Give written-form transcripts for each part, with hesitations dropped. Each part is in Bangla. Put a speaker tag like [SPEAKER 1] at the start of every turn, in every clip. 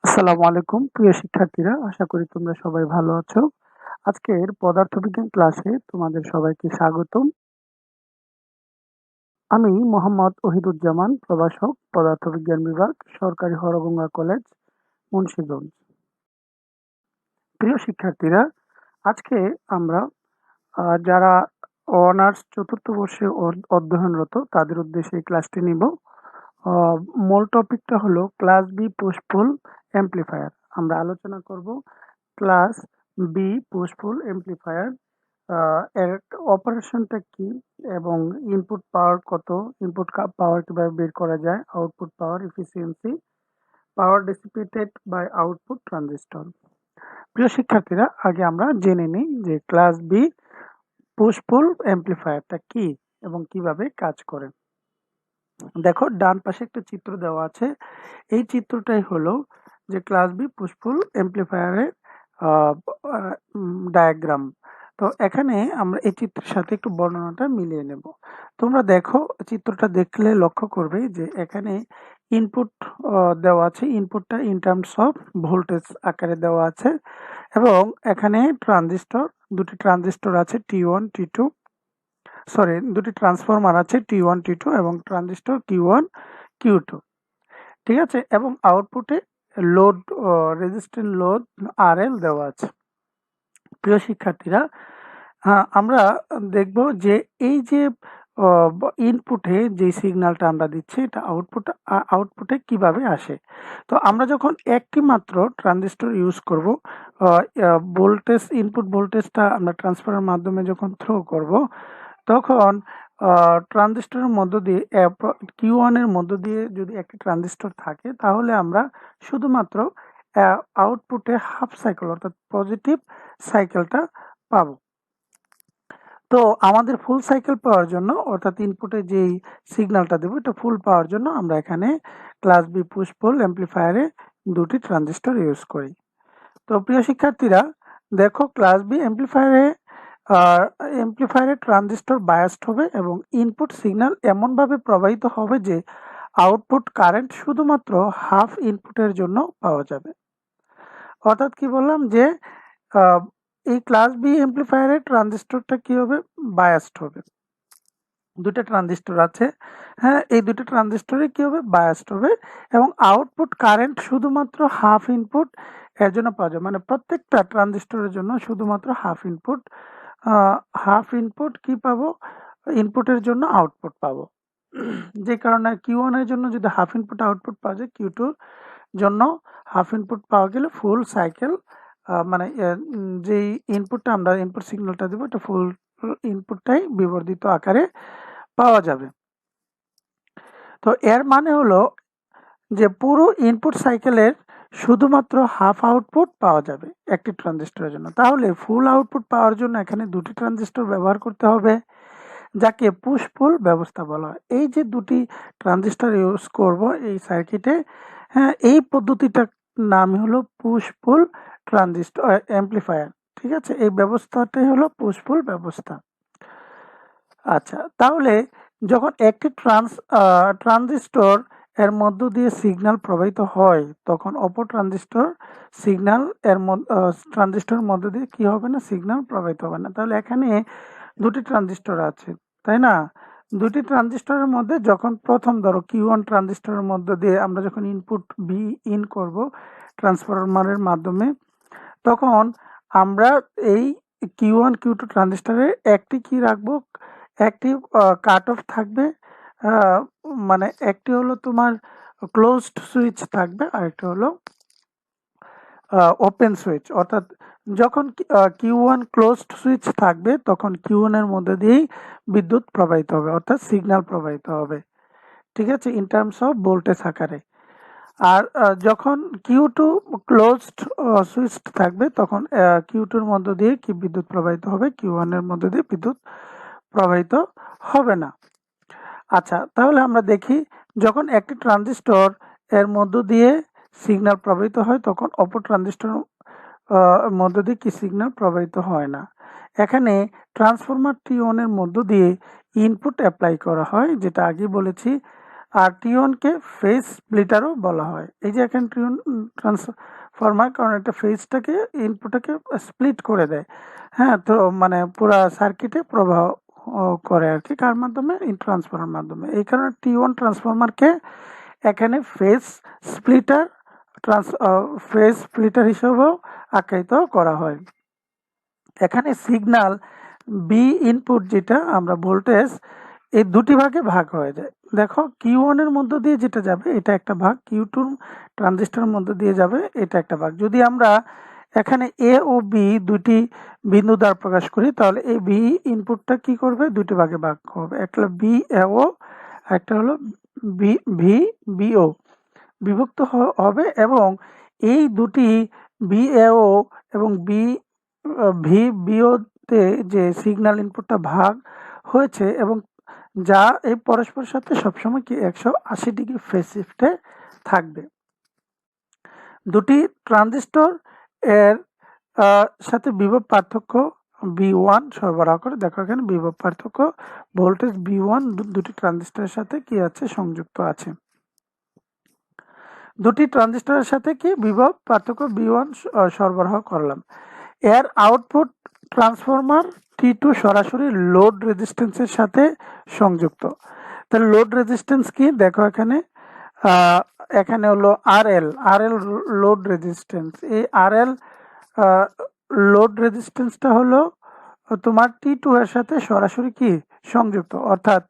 [SPEAKER 1] আসসালামু আলাইকুম প্রিয় শিক্ষার্থীরা, আশা করি তোমরা সবাই ভালো আছো। আজকের পদার্থবিজ্ঞান ক্লাসে তোমাদের সবাইকে স্বাগতম। আমি মোহাম্মদ ওহিদুজ্জামান, প্রভাষক, পদার্থবিজ্ঞান বিভাগ, সরকারি হরগঙ্গা কলেজ, মুন্সিগঞ্জ। প্রিয় শিক্ষার্থীরা, আজকে আমরা যারা অনার্স চতুর্থ বর্ষে অধ্যয়নরত তাদের উদ্দেশ্যে এই ক্লাসটি নিব। মূল টপিকটা হলো ক্লাস বি পুশ-পুল অ্যাম্প্লিফায়ার। আমরা আলোচনা করব ক্লাস বি পুশ-পুল অ্যাম্প্লিফায়ার এর অপারেশনটা কি এবং ইনপুট পাওয়ার কত, ইনপুট পাওয়ার কিভাবে বের করা যায়, output power efficiency, power dissipated by output transistor. প্রিয় শিক্ষার্থীরা, আগে আমরা জেনে নিই যে ক্লাস বি পুশ-পুল অ্যাম্প্লিফায়ারটা কি এবং কিভাবে কাজ করে। দেখো, ডান পাশে একটা চিত্র দেওয়া আছে। এই চিত্রটাই হলো যে ক্লাস বি পুশ-পুল অ্যাম্প্লিফায়ারের ডায়াগ্রাম। তো এখানে আমরা এই চিত্রের সাথে একটু বর্ণনাটা মিলিয়ে নেব। তোমরা দেখো, চিত্রটা দেখলে লক্ষ্য করবে যে এখানে ইনপুট দেওয়া আছে। ইনপুটটা ইন টার্মস অফ ভোল্টেজ আকারে দেওয়া আছে এবং এখানে দুটি ট্রানজিস্টর আছে, T1 T2, সরি, দুটি ট্রান্সফরমার আছে, T1 T2 এবং ট্রানজিস্টর Q1 Q2। ঠিক আছে, এবং আউটপুটে লোড, রেজিস্ট্যান্স লোড RL দেওয়া আছে। প্রিয় শিক্ষার্থীরা, আমরা দেখব যে এই যে ইনপুটে যে সিগন্যালটা আমরা দিচ্ছি এটা আউটপুটে কিভাবে আসে। তো আমরা যখন একটি মাত্র ট্রানজিস্টর ইউজ করব, ভোল্টেজ, ইনপুট ভোল্টেজটা আমরা ট্রান্সফারের মাধ্যমে যখন থ্রো করব, তখন ট্রানজিস্টরের মধ্য দিয়ে Q1 এর মধ্য দিয়ে যদি একটি ট্রানজিস্টর থাকে, তাহলে আমরা শুধুমাত্র আউটপুটে হাফ সাইকেল অর্থাৎ পজিটিভ সাইকেলটা পাবো। তো আমাদের ফুল সাইকেল পাওয়ার জন্য, অর্থাৎ ইনপুটে যেই সিগন্যালটা দেবো এটা ফুল পাওয়ার জন্য আমরা এখানে ক্লাস বি পুশ-পুল অ্যাম্প্লিফায়ারে দুটি ট্রানজিস্টর ইউজ করি। তো প্রিয় শিক্ষার্থীরা, দেখো, ক্লাস বি অ্যাম্প্লিফায়ারে ট্রানজিস্টর বায়াসড হবে এবং ইনপুট সিগন্যাল এমনভাবে প্রবাহিত হবে যে আউটপুট কারেন্ট শুধুমাত্র হাফ ইনপুটের জন্য পাওয়া যাবে। অর্থাৎ কি বললাম যে এই ক্লাস বি অ্যাম্প্লিফায়ারে ট্রানজিস্টরটা কি হবে, বায়াসড হবে। দুটো ট্রানজিস্টর আছে, হ্যাঁ, এই দুটো ট্রানজিস্টরে কি হবে, বায়াসড হবে এবং আউটপুট কারেন্ট শুধুমাত্র হাফ ইনপুট এর জন্য পাওয়া যায়। মানে প্রত্যেকটা ট্রানজিস্টরের জন্য শুধুমাত্র হাফ ইনপুট কি পাবো, ইনপুটের জন্য আউটপুট পাবো। যে কারণে Q1 এর জন্য যদি হাফ ইনপুট আউটপুট পাওয়া যায়, Q2 জন্য হাফ ইনপুট পাওয়া গেলে ফুল সাইকেল, মানে যেই ইনপুটটা আমরা ইনপুট সিগন্যালটা দেবো এটা ফুল ইনপুটটাই বিবর্ধিত আকারে পাওয়া যাবে। তো এর মানে হলো যে পুরো ইনপুট সাইকেলের শুধুমাত্র হাফ আউটপুট পাওয়া যাবে একটি ট্রানজিস্টরের জন্য। তাহলে ফুল আউটপুট পাওয়ার জন্য এখানে দুটি ট্রানজিস্টর ব্যবহার করতে হবে, যাকে পুশ-পুল ব্যবস্থা বলা হয়। এই যে দুটি ট্রানজিস্টর ইউজ করব এই সার্কিটে, হ্যাঁ, এই পদ্ধতিটার নাম হলো পুশ-পুল ট্রানজিস্টর অ্যাম্প্লিফায়ার। ঠিক আছে, এই ব্যবস্থাটাই হলো পুশ-পুল ব্যবস্থা। আচ্ছা, তাহলে যখন একটি ট্রানজিস্টর এর মধ্য দিয়ে সিগন্যাল প্রবাহিত হয়, তখন অপর ট্রানজিস্টরের মধ্য দিয়ে কি হবে না, সিগন্যাল প্রবাহিত হবে না। তাহলে এখানে দুটি ট্রানজিস্টর আছে, তাই না? দুটি ট্রানজিস্টরের মধ্যে যখন প্রথম ধরো Q1 ট্রানজিস্টরের মধ্য দিয়ে আমরা যখন ইনপুট বি ইন করব ট্রান্সফরমারের মাধ্যমে, তখন আমরা এই Q1 Q2 ট্রানজিস্টরে একটি কি রাখবো, একটি কাট অফ থাকবে, মানে একটি হলো তোমার ক্লোজড সুইচ থাকবে আর একটা হলো ওপেন সুইচ। অর্থাৎ যখন Q1 ক্লোজড সুইচ থাকবে তখন Q1 এর মধ্যে দিয়েই বিদ্যুৎ প্রবাহিত হবে, অর্থাৎ সিগন্যাল প্রবাহিত হবে। ঠিক আছে, ইন টার্মস অফ ভোল্টেজ আকারে। আর যখন Q2 ক্লোজড সুইচ থাকবে তখন Q2 এর মধ্য দিয়ে কি বিদ্যুৎ প্রবাহিত হবে, Q1 এর মধ্য দিয়ে বিদ্যুৎ প্রবাহিত হবে না। আচ্ছা, তাহলে আমরা দেখি, যখন একটি ট্রানজিস্টর এর মধ্য দিয়ে সিগন্যাল প্রবাহিত হয় তখন অপর ট্রানজিস্টর মধ্য দিয়ে কি সিগন্যাল প্রবাহিত হয় না। এখানে ট্রান্সফরমার T1 এর মধ্য দিয়ে ইনপুট অ্যাপ্লাই করা হয়, যেটা আগে বলেছি আর T1 কে ফেজ স্প্লিটারও বলা হয়। এই যে এখানে T1 ট্রান্সফরমার, কারণ এটা ফেজটাকে ইনপুটটাকে স্প্লিট করে দেয়। হ্যাঁ, তো মানে পুরা সার্কিটে প্রবাহ করে আর কি, কার মাধ্যমে? ট্রান্সফরমার মাধ্যমে। এই কারণে T1 ট্রান্সফরমারকে এখানে স্প্লিটার ফেজ স্প্লিটার হিসেবেও আখ্যায়িত করা হয়। এখানে সিগন্যাল বি ইনপুট, যেটা আমরা ভোল্টেজ, এই দুটি ভাগে ভাগ হয়ে যায়। দেখো Q1 এর মধ্য দিয়ে যেটা যাবে এটা একটা ভাগ, Q2 ট্রানজিস্টরের মধ্য দিয়ে যাবে এটা একটা ভাগ। যদি আমরা এখানে এ ও বি দুটি বিন্দু দ্বারা প্রকাশ করি, তাহলে এই বি ইনপুটটা কি করবে? দুটি ভাগে ভাগ হবে, একটা হলো বি ও, একটা হলো ভি বিও বিভক্ত হবে। এবং এই দুটি বিএও এবং ভি বিও তে যে সিগন্যাল ইনপুটটা ভাগ হয়েছে, এবং যা এই পরস্পরের সাথে সবসময় কি 180 ডিগ্রি ফেজ শিফটে থাকবে। দুটি ট্রানজিস্টর এর সাথে বিভব পার্থক্য V1 সরবরাহ করে। দেখো এখানে বিভব পার্থক্য ভোল্টেজ V1 দুটি ট্রানজিস্টরের সাথে কি আছে? সংযুক্ত আছে। দুটি ট্রানজিস্টরের সাথে কি বিভব পার্থক্য V1 সরবরাহ করলাম। এর আউটপুট ট্রান্সফরমার T2 সরাসরি লোড রেজিস্ট্যান্সের সাথে সংযুক্ত। তাহলে লোড রেজিস্ট্যান্স কি? দেখো এখানে এখানে হলো RL লোড রেজিস্ট্যান্স। এই RL লোড রেজিস্ট্যান্সটা হলো তোমার T2 এর সাথে সরাসরি কি সংযুক্ত, অর্থাৎ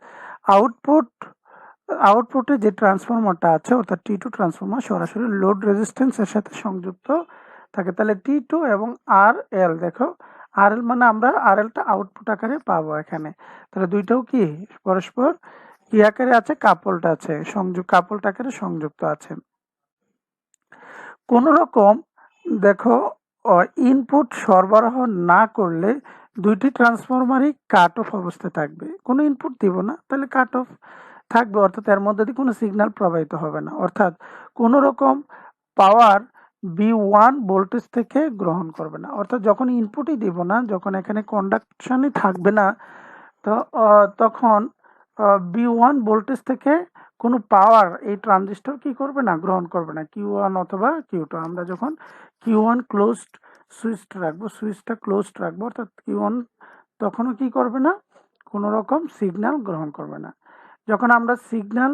[SPEAKER 1] আউটপুটে যে ট্রান্সফরমারটা আছে, অর্থাৎ T2 ট্রান্সফরমার সরাসরি লোড রেজিস্ট্যান্স এর সাথে সংযুক্ত থাকে। তাহলে T2 এবং RL, দেখো RL মানে আমরা RLটা আউটপুট আকারে পাবো এখানে। তাহলে দুইটাও কি পরস্পর কি আকারে আছে? কাপলটা আছে, কাপলটা আকারে সংযুক্ত আছে। কোন রকম দেখো ইনপুট সরবরাহ না করলে দুইটি ট্রান্সফরমারই কাট অফ অবস্থায় থাকবে। কোনো ইনপুট দিব না, তাহলে কাট অফ থাকবে, অর্থাৎ এর মধ্যে দিয়ে কোনো সিগন্যাল প্রবাহিত হবে না, অর্থাৎ কোনো রকম পাওয়ার V1 ভোল্টেজ থেকে গ্রহণ করবে না। অর্থাৎ যখন ইনপুটই দিব না, যখন এখানে কন্ডাকশনই থাকবে না, তো তখন V1 ভোল্টেজ থেকে কোনো পাওয়ার এই ট্রানজিস্টর কি করবে না? গ্রহণ করবে না। Q1 অথবা Q2, আমরা যখন Q1 ক্লোজড সুইচটা ক্লোজড রাখবো, অর্থাৎ Q1 তখনও কি করবে না? কোনো রকম সিগন্যাল গ্রহণ করবে না। যখন আমরা সিগন্যাল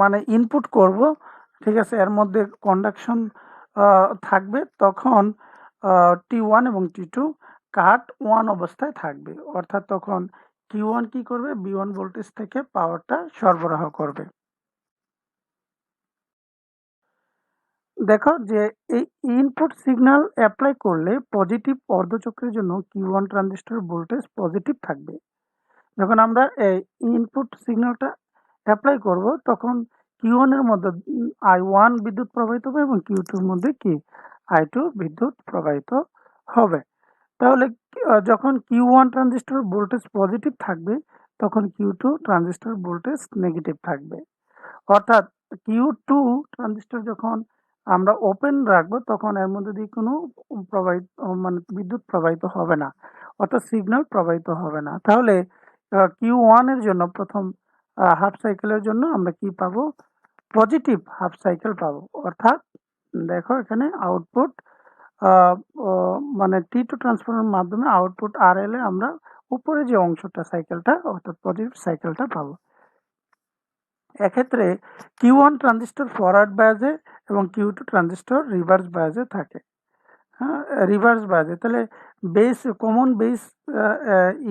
[SPEAKER 1] মানে ইনপুট করব, ঠিক আছে, এর মধ্যে কন্ডাকশন থাকবে, তখন T1 এবং T2 কাট ওয়ান অবস্থায় থাকবে, অর্থাৎ তখন Q1 কি করবে? V1 ভোল্টেজ থেকে পাওয়ারটা সরবরাহ করবে। দেখো যে এই ইনপুট সিগন্যাল অ্যাপ্লাই করলে পজিটিভ অর্ধচক্রের জন্য Q1 ট্রানজিস্টর ভোল্টেজ পজিটিভ থাকবে। যখন আমরা এই ইনপুট সিগন্যালটা অ্যাপ্লাই করব, তখন Q1 এর মধ্যে I1 বিদ্যুৎ প্রবাহিত হবে এবং Q2 এর মধ্যে কি I2 বিদ্যুৎ প্রবাহিত হবে। তাহলে যখন Q1 ট্রানজিস্টর ভোল্টেজ পজিটিভ থাকবে, তখন Q2 ট্রানজিস্টর ভোল্টেজ নেগেটিভ থাকবে। অর্থাৎ Q2 ট্রানজিস্টর যখন আমরা ওপেন রাখবো, তখন এর মধ্যে দিয়ে কোনো প্রবাহিত মানে বিদ্যুৎ প্রবাহিত হবে না, অর্থাৎ সিগন্যাল প্রবাহিত হবে না। তাহলে Q1 এর জন্য প্রথম হাফ সাইকেলের জন্য আমরা কি পাবো? পজিটিভ হাফ সাইকেল পাবো। অর্থাৎ দেখো এখানে আউটপুট মানে T2 ট্রান্সফরমারের মাধ্যমে আউটপুট RL এ আমরা উপরে যে অংশটা সাইকেলটা, অর্থাৎ পজিটিভ সাইকেলটা পাবো। এক্ষেত্রে Q1 ট্রানজিস্টর ফরওয়ার্ড বায়াসে এবং Q2 ট্রানজিস্টর রিভার্স বায়াসে থাকে। হ্যাঁ, রিভার্স বায়াসে। তাহলে কমন বেস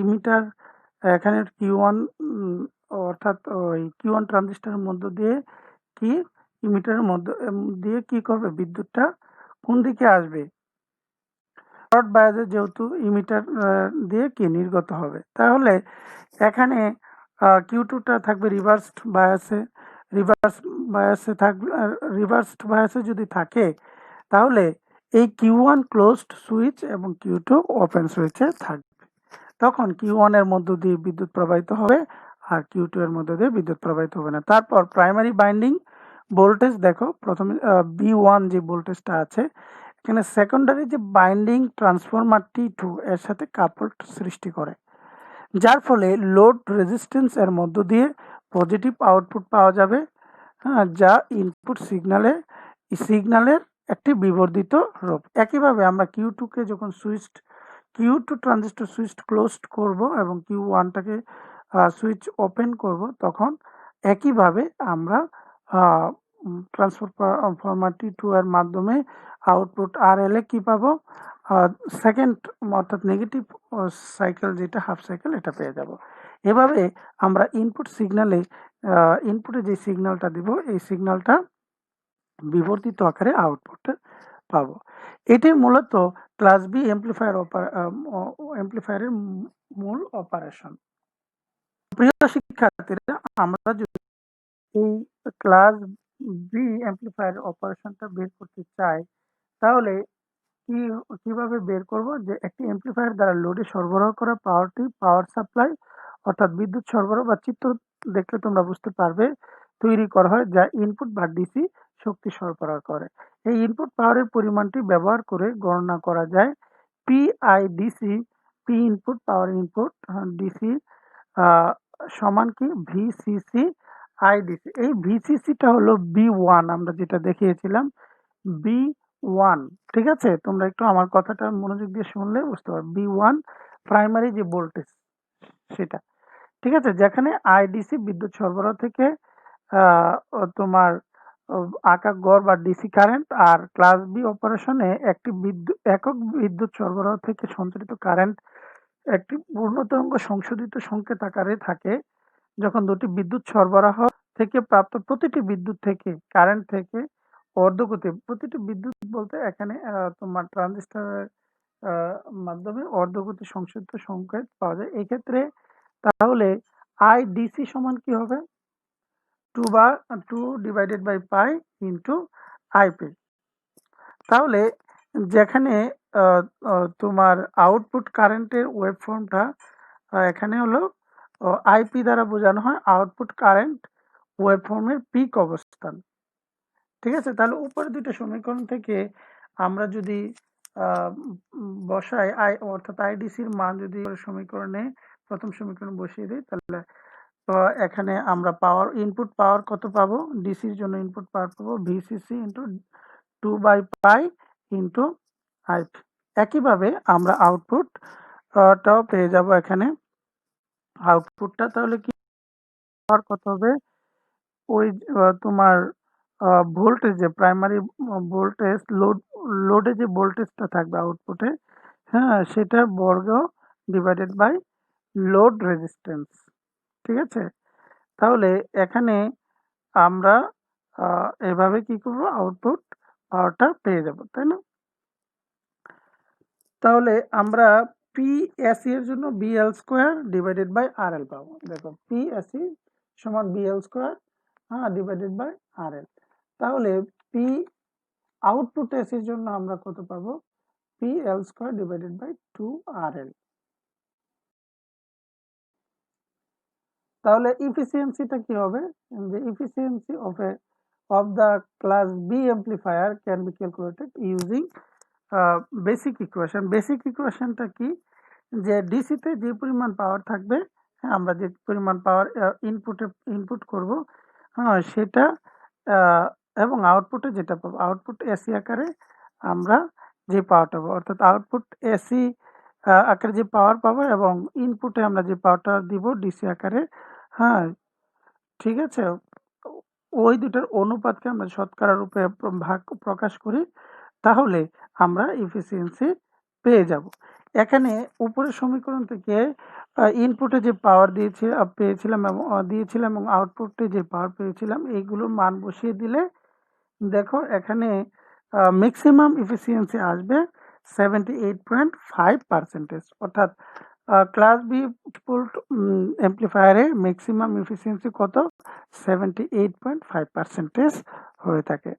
[SPEAKER 1] ইমিটার এখানে Q1 অর্থাৎ ওই Q1 ট্রানজিস্টরের মধ্য দিয়ে কি ইমিটারের মধ্য দিয়ে কি করবে? বিদ্যুৎটা কোন দিকে আসবে? ফরওয়ার্ড বায়াসে, যেহেতু ইমিটার দিয়ে কি নির্গত হবে। তাহলে এখানে Q2টা থাকবে রিভার্সড বায়াসে যদি থাকে, তাহলে এই Q1 ক্লোজড সুইচ এবং Q2 ওপেন সুইচে থাকবে। তখন Q1 এর মধ্য দিয়ে বিদ্যুৎ প্রবাহিত হবে আর Q2 এর মধ্য দিয়ে বিদ্যুৎ প্রবাহিত হবে না। তারপর প্রাইমারি বাইন্ডিং ভোল্টেজ, দেখো প্রথমে B1 যে ভোল্টেজটা আছে, এখানে সেকেন্ডারি যে বাইন্ডিং ট্রান্সফরমার T2 এর সাথে কাপল সৃষ্টি করে, যার ফলে লোড রেজিস্ট্যান্স এর মধ্য দিয়ে পজিটিভ আউটপুট পাওয়া যাবে, হ্যাঁ, যা ইনপুট সিগন্যালের একটি বিবর্ধিত রূপ। একইভাবে আমরা Q2 কে যখন Q2 ট্রানজিস্টর সুইচ ক্লোজড করব এবং Q1 টাকে সুইচ ওপেন করব, তখন একইভাবে আমরা ট্রান্সফরমার T2 এর মাধ্যমে আউটপুট RL এ কি পাবো, সেকেন্ড অর্থাৎ নেগেটিভ সাইকেল যেটা হাফ সাইকেল এটা পেয়ে যাব। এভাবে আমরা ইনপুটে যে সিগন্যালটা দিব এই সিগন্যালটা বিবর্তিত আকারে আউটপুট পাবো। এটি মূলত ক্লাস বি এমপ্লিফায়ারের মূল অপারেশন। প্রিয় শিক্ষার্থীরা, আমরা যদি এই ক্লাস বি এমপ্লিফায়ার অপারেশনটা বের করতে চাই, তাহলে কিভাবে বের করব? যে একটি এমপ্লিফায়ার দ্বারা লোডে সরবরাহ করা পাওয়ার সাপ্লাই অর্থাৎ বিদ্যুৎ সরবরাহ বা চিত্র দেখলে তোমরা বুঝতে পারবে তৈরি করা হয়, যা ইনপুট বা ডিসি শক্তি সরবরাহ করে। এই ইনপুট পাওয়ারের পরিমাণটি ব্যবহার করে গণনা করা যায় PIDC, P input power input, DC সমান কি ভিসিসি আইডিসি। এই ভিসিসিটা হলো B1, আমরা যেটা দেখিয়েছিলাম B1। ঠিক আছে, তোমরা একটু আমার কথাটা মনোযোগ দিয়ে শুনলে বুঝতে পারবে। B1 প্রাইমারি যে ভোল্টেজ সেটা, ঠিক আছে, যেখানে আইডিসি বিদ্যুৎ সরবরাহ থেকে তোমার আঁকা গড় বা ডিসি কারেন্ট, আর ক্লাস বি অপারেশনে একটি একক বিদ্যুৎ সরবরাহ থেকে সঞ্চারিত কারেন্ট একটি পূর্ণতরঙ্গ সংশোধিত সংকেত আকারে থাকে, যখন দুটি বিদ্যুৎ সরবরাহ থেকে প্রাপ্ত প্রতিটি বিদ্যুৎ থেকে কারেন্ট থেকে অর্ধগতি, প্রতিটি বিদ্যুৎ বলতে এখানে তোমার ট্রানজিস্টরের মাধ্যমে অর্ধগতি সংশোধিত সংকেত পাওয়া যায়। এই ক্ষেত্রে তাহলে আইডিসি সমান কি হবে? 2 divided by pi into IP. তাহলে যেখানে তোমার আউটপুট কারেন্টের ওয়েব ফর্মটা এখানে হলো আইপি দ্বারা বোঝানো হয় আউটপুট কারেন্ট ওয়েব ফর্মের পিক অবস্থান। ঠিক আছে, তাহলে উপরে দুটো সমীকরণ থেকে আমরা যদি বসাই অর্থাৎ আইডিসির মান যদি সমীকরণে প্রথম সমীকরণ বসিয়ে দিই, তাহলে তো এখানে আমরা ইনপুট পাওয়ার কত পাবো? ডিসির জন্য ইনপুট পাওয়ার পাবো ভিসিসি ইন্টু 2/পাই ইন্টু আইপি। একইভাবে আমরা আউটপুটটাও পেয়ে যাব। এখানে আউটপুটটা তাহলে কি পাওয়ার কত হবে? ওই তোমার ভোল্টেজে প্রাইমারি ভোল্টেজ লোডে যে ভোল্টেজটা থাকবে আউটপুটে, হ্যাঁ, সেটা বর্গ ডিভাইডেড বাই লোড রেজিস্ট্যান্স। ঠিক আছে, তাহলে এখানে আমরা এভাবে কি করব? আউটপুট পাওয়ারটা পেয়ে যাব, তাই না? তাহলে আমরা পিএসি এর জন্য BL square divided by RL পাবো। দেখো, পিএসি সমান BL square divided by RL. তাহলে পি আউটপুট এসির জন্য আমরা কত পাবো? PL square divided by 2RL। তাহলে ইফিসিয়েন্সিটা কি হবে? যে efficiency of the class B amplifier can be calculated using basic equation. Basic ইকুয়েশনটা কি? যে ডিসিতে যে পরিমাণ পাওয়ার থাকবে, হ্যাঁ, আমরা যে পরিমাণ পাওয়ার ইনপুট করব, হ্যাঁ, সেটা এবং আউটপুটে যেটা পাবো, আউটপুট এসি আকারে আমরা যে পাওয়ারটা পাবো, অর্থাৎ আউটপুট এসি আকারে যে পাওয়ার পাবো এবং ইনপুটে আমরা যে পাওয়ারটা দিব ডিসি আকারে, হ্যাঁ, ঠিক আছে, ওই দুটার অনুপাতকে আমরা শতকরা রূপে প্রকাশ করি, তাহলে আমরা এফিসিয়েন্সি পেয়ে যাব। এখানে উপরের সমীকরণ থেকে ইনপুটে যে পাওয়ার পেয়েছিলাম এবং আউটপুটে যে পাওয়ার পেয়েছিলাম, এইগুলোর মান বসিয়ে দিলে দেখো এখানে ম্যাক্সিমাম এফিসিয়েন্সি আসবে 78.5%। অর্থাৎ ক্লাস বি এমপ্লিফায়ারে ম্যাক্সিমাম এফিসিয়েন্সি কত? 78.5% হয়ে থাকে।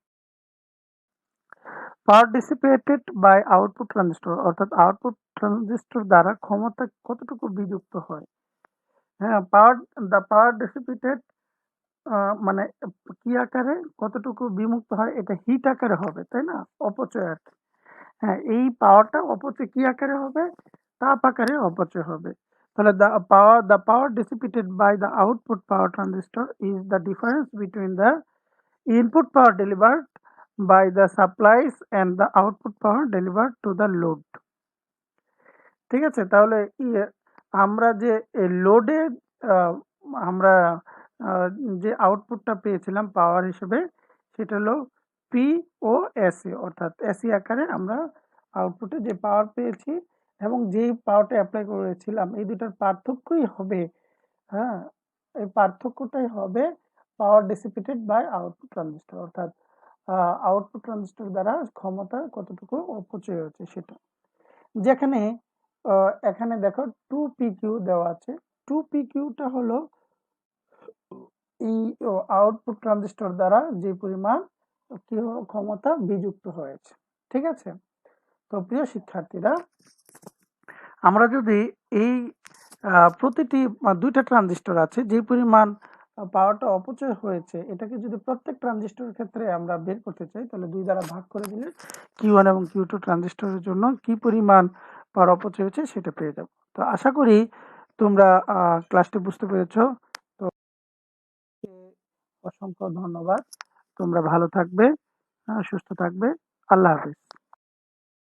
[SPEAKER 1] পাওয়ার ডিসিপেটেড বাই আউটপুট ট্রানজিস্টর, অর্থাৎ আউটপুট ট্রানজিস্টর দ্বারা ক্ষমতা কতটুকু বিযুক্ত হয়? হ্যাঁ, পাওয়ার ডিসিপেটেড মানে কি আকারে কতটুকু বিমুক্ত হয়? এটা হিট আকারে হবে, তাই না? অপচয় আর কি। হ্যাঁ, এই পাওয়ারটা অপচয় কি আকারে হবে? তাপ আকারে অপচয় হবে। তাহলে the power dissipated by the output power transistor is the difference between the input power delivered by the supplies and the output power delivered to the load. ঠিক আছে, তাহলে আমরা যে লোডে আমরা যে আউটপুটটা পেয়েছিলাম পাওয়ার হিসেবে সেটা হলো পি ও এসি, অর্থাৎ এসি আকারে আমরা আউটপুটে যে পাওয়ার পেয়েছি এবং যেই পাওয়ারটা অ্যাপ্লাই করেছিলাম এই দুটার পার্থক্যই হবে, হ্যাঁ, এই পার্থক্যটাই হবে পাওয়ার ডিসিপেটেড বাই আউটপুট ট্রানজিস্টর, অর্থাৎ আউটপুট ট্রানজিস্টর দ্বারা ক্ষমতা কতটুকু অপচয় হচ্ছে সেটা। যেখানে এখানে দেখো 2PQ দেওয়া আছে, 2PQটা হলো এই আউটপুট ট্রানজিস্টর দ্বারা যে পরিমাণ কি ক্ষমতা বিযুক্ত হয়েছে। ঠিক আছে, তো প্রিয় শিক্ষার্থীরা, আমরা যদি এই প্রতিটি দুইটা ট্রানজিস্টর আছে যে পরিমাণ পাওয়ারটা অপচয় হয়েছে এটাকে যদি প্রত্যেক ট্রানজিস্টরের ক্ষেত্রে আমরা বের করতে চাই তাহলে 2 দ্বারা ভাগ করে দিলে Q1 এবং Q2 ট্রানজিস্টরের জন্য কি পরিমাণ পাওয়ার অপচয় হয়েছে সেটা পেয়ে যাব। তো আশা করি তোমরা ক্লাসটি বুঝতে পেরেছো। তো অসংখ্য ধন্যবাদ, তোমরা ভালো থাকবে, সুস্থ থাকবে, আল্লাহ হাফেজ।